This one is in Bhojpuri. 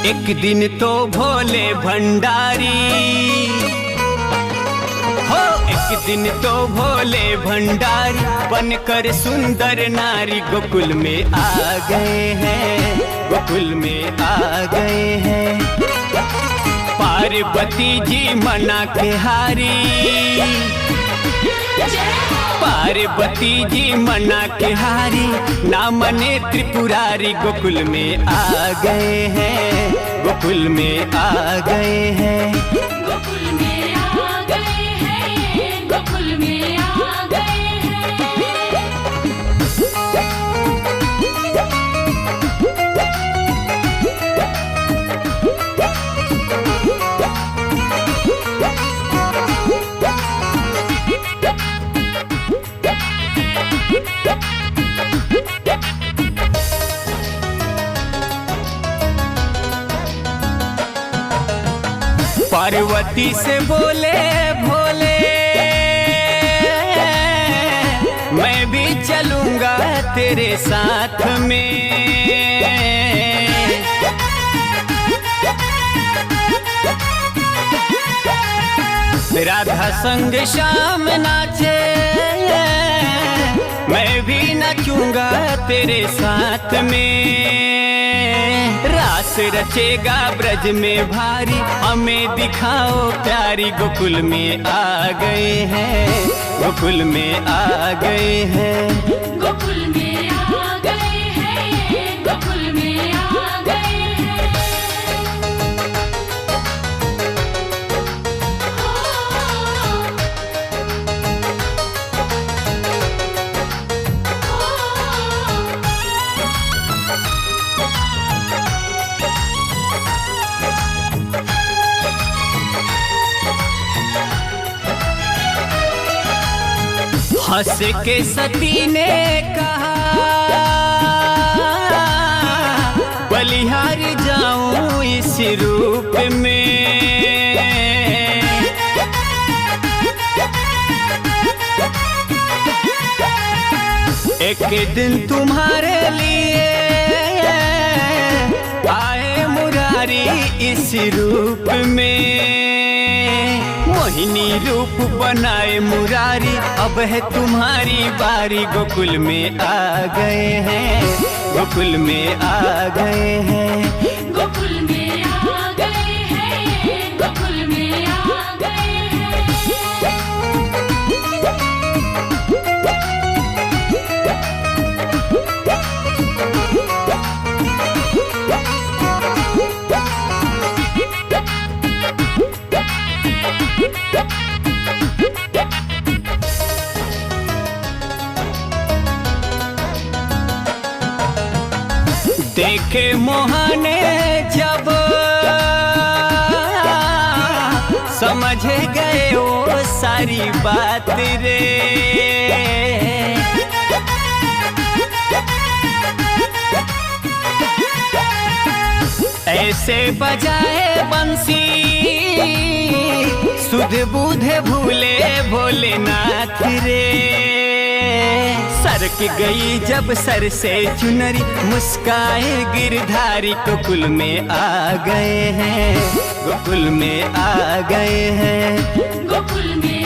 एक दिन तो भोले भंडारी हो, एक दिन तो भोले भंडारी बनकर सुंदर नारी गोकुल में आ गए हैं, गोकुल में आ गए हैं। पार्वती जी मना के हारी, पार्वती जी मना के हारी, ना मने त्रिपुरारी गोकुल में आ गए हैं, गोकुल में आ गए हैं। गोकुल में आ गए हैं, गोकुल में आ गए हैं। पार्वती से बोले भोले, मैं भी चलूंगा तेरे साथ में। राधा संग श्याम नाचे, मैं भी नाचूंगा तेरे साथ में। रास रचेगा ब्रज में भारी, हमें दिखाओ प्यारी गोकुल में आ गए हैं, गोकुल में आ गए हैं। गोकुल में आ गए हैं, गोकुल में आ गए हैं। हंस के सती ने कहा, बलिहार जाऊं इस रूप में। एक दिन तुम्हारे लिए आए मुरारी इस रूप में। मोहिनी रूप बनाए मुरारी, अब है तुम्हारी बारी गोकुल में आ गए हैं, गोकुल में आ गए हैं। गोकुल में आ गए हैं, गोकुल में आ गए हैं। देखे मोहने जब समझ गए वो सारी बात रे। ऐसे बजाए बंसी सुध बुध भूले भोलेनाथ रे। सरक गई जब सर से चुनरी, मुस्काए गिरधारी गोकुल में आ गए हैं, गोकुल में आ गए हैं। गोकुल में